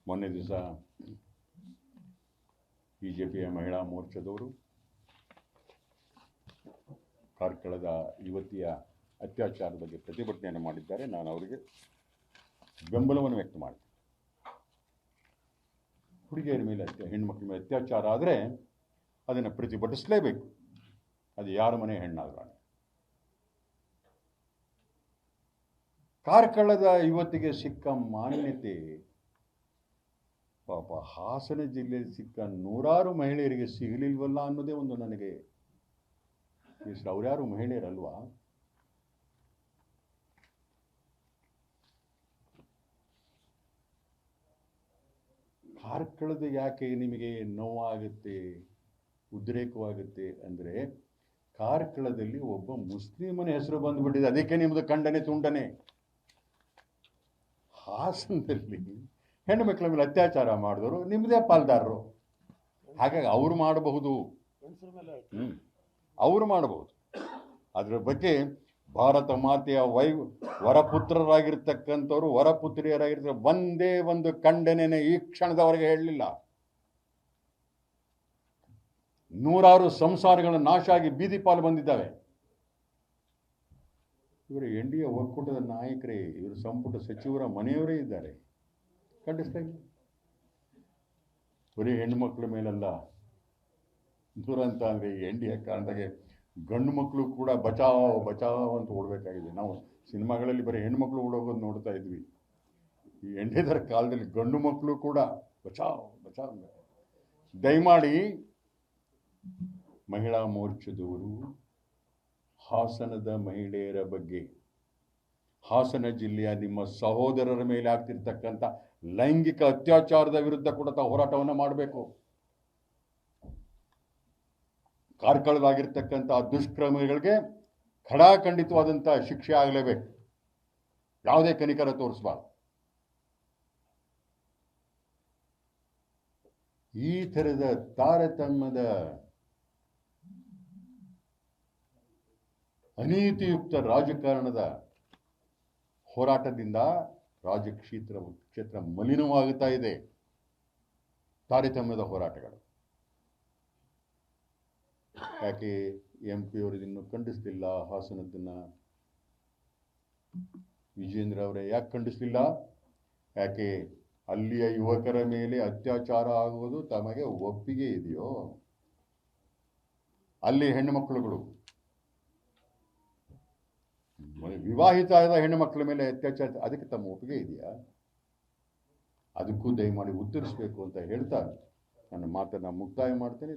ಮೊನ್ನೆ ದಿವಸ ಬಿಜೆಪಿಯ ಮಹಿಳಾ ಮೋರ್ಚಾದವರು ಕಾರ್ಕಳದ ಯುವತಿಯ ಅತ್ಯಾಚಾರದ ಬಗ್ಗೆ ಪ್ರತಿಭಟನೆಯನ್ನು ಮಾಡಿದ್ದಾರೆ. ನಾನು ಅವರಿಗೆ ಬೆಂಬಲವನ್ನು ವ್ಯಕ್ತ ಮಾಡ್ತೀನಿ. ಹುಡುಗಿಯರ ಮೇಲೆ ಹೆಣ್ಣುಮಕ್ಕಳ ಮೇಲೆ ಅತ್ಯಾಚಾರ ಆದರೆ ಅದನ್ನು ಪ್ರತಿಭಟಿಸಲೇಬೇಕು. ಅದು ಯಾರ ಮನೆ ಹೆಣ್ಣಾದ್ರೂ. ಕಾರ್ಕಳದ ಯುವತಿಗೆ ಸಿಕ್ಕ ಮಾನ್ಯತೆ ಪಾಪ ಹಾಸನ ಜಿಲ್ಲೆಯಲ್ಲಿ ಸಿಕ್ಕ ನೂರಾರು ಮಹಿಳೆಯರಿಗೆ ಸಿಗಲಿಲ್ವಲ್ಲ ಅನ್ನೋದೇ ಒಂದು ನನಗೆ ಅವ್ರ್ಯಾರು ಮಹಿಳೆಯರಲ್ವಾ? ಕಾರ್ಕಳದ ಯಾಕೆ ನಿಮಗೆ ನೋವಾಗುತ್ತೆ, ಉದ್ರೇಕವಾಗುತ್ತೆ ಅಂದರೆ ಕಾರ್ಕಳದಲ್ಲಿ ಒಬ್ಬ ಮುಸ್ಲಿಮನ ಹೆಸರು ಬಂದುಬಿಟ್ಟಿದೆ, ಅದಕ್ಕೆ ನಿಮ್ಮದು ಖಂಡನೆ ತುಂಡನೆ. ಹಾಸನದಲ್ಲಿ ಹೆಣ್ಣು ಮಕ್ಕಳ ಮೇಲೆ ಅತ್ಯಾಚಾರ ಮಾಡಿದವರು ನಿಮ್ಮದೇ ಪಾಲ್ದಾರರು. ಹಾಗಾಗಿ ಅವರು ಮಾಡಬಹುದು, ಅವರು ಮಾಡಬಹುದು. ಅದರ ಬಗ್ಗೆ ಭಾರತ ಮಾತೆಯ ವರಪುತ್ರರಾಗಿರ್ತಕ್ಕಂಥವ್ರು, ವರಪುತ್ರಿಯರಾಗಿರ್ತಾರೆ, ಒಂದೇ ಒಂದು ಖಂಡನೆಯನ್ನು ಈ ಕ್ಷಣದವರೆಗೆ ಹೇಳಲಿಲ್ಲ. ನೂರಾರು ಸಂಸಾರಗಳ ನಾಶ ಆಗಿ ಬೀದಿ ಪಾಲು ಬಂದಿದ್ದಾವೆ. ಇವರು NDA ಒಕ್ಕೂಟದ ನಾಯಕರೇ, ಇವರು ಸಂಪುಟ ಸಚಿವರ ಮನೆಯವರೇ ಇದ್ದಾರೆ. ಖಂಡಿಸ್ತಾ ಇಲ್ಲ. ಬರೀ ಹೆಣ್ಣುಮಕ್ಕಳ ಮೇಲಲ್ಲ ದುರಂತ ಅಂದರೆ NDA ಕಾರಣದಾಗೆ ಗಂಡು ಮಕ್ಕಳು ಕೂಡ ಬಚಾವ್ ಬಚಾವ್ ಅಂತ ಓಡಬೇಕಾಗಿದೆ. ನಾವು ಸಿನಿಮಾಗಳಲ್ಲಿ ಬರೀ ಹೆಣ್ಮಕ್ಳು ಓಡೋಗೋದು ನೋಡ್ತಾ ಇದ್ವಿ. ಈ NDAದರ ಕಾಲದಲ್ಲಿ ಗಂಡು ಮಕ್ಕಳು ಕೂಡ ಬಚಾವ್ ಬಚಾವ್. ದಯಮಾಡಿ ಮಹಿಳಾ ಮೋರ್ಚಾದವರು ಹಾಸನದ ಮಹಿಳೆಯರ ಬಗ್ಗೆ, ಹಾಸನ ಜಿಲ್ಲೆಯ ನಿಮ್ಮ ಸಹೋದರರ ಮೇಲೆ ಆಗ್ತಿರ್ತಕ್ಕಂಥ ಲೈಂಗಿಕ ಅತ್ಯಾಚಾರದ ವಿರುದ್ಧ ಕೂಡ ತಾವು ಹೋರಾಟವನ್ನು ಮಾಡಬೇಕು. ಕಾರ್ಕಳದಾಗಿರ್ತಕ್ಕಂಥ ದುಷ್ಕರ್ಮಿಗಳಿಗೆ ಖಡಾಖಂಡಿತವಾದಂಥ ಶಿಕ್ಷೆ ಆಗಲೇಬೇಕು. ಯಾವುದೇ ಕನಿಕರ ತೋರಿಸಬಾರ್ದು. ಈ ಥರದ ತಾರತಮ್ಯದ ಅನೀತಿಯುಕ್ತ ರಾಜಕಾರಣದ ಹೋರಾಟದಿಂದ ಕ್ಷೇತ್ರ ಮಲಿನವಾಗುತ್ತಾ ಇದೆ. ತಾರತಮ್ಯದ ಹೋರಾಟಗಳು ಯಾಕೆ MP ಅವರು ಇದನ್ನು ಖಂಡಿಸ್ತಿಲ್ಲ? ಹಾಸನದನ್ನ ವಿಜೇಂದ್ರ ಅವರೇ ಯಾಕೆ ಖಂಡಿಸ್ಲಿಲ್ಲ? ಯಾಕೆ ಅಲ್ಲಿಯ ಯುವಕರ ಮೇಲೆ ಅತ್ಯಾಚಾರ ಆಗುವುದು ತಮಗೆ ಒಪ್ಪಿಗೆ ಇದೆಯೋ? ಅಲ್ಲಿ ಹೆಣ್ಣುಮಕ್ಕಳುಗಳು, ವಿವಾಹಿತ ಆದ ಹೆಣ್ಣು ಮಕ್ಕಳ ಮೇಲೆ ಅತ್ಯಾಚಾರ, ಅದಕ್ಕೆ ತಮ್ಮ ಒಪ್ಪಿಗೆ ಇದೆಯಾ? ಅದಕ್ಕೂ ದಯಮಾಡಿ ಉತ್ತರಿಸಬೇಕು ಅಂತ ಹೇಳ್ತಾ ನನ್ನ ಮಾತನ್ನು ಮುಕ್ತಾಯ ಮಾಡ್ತೇನೆ.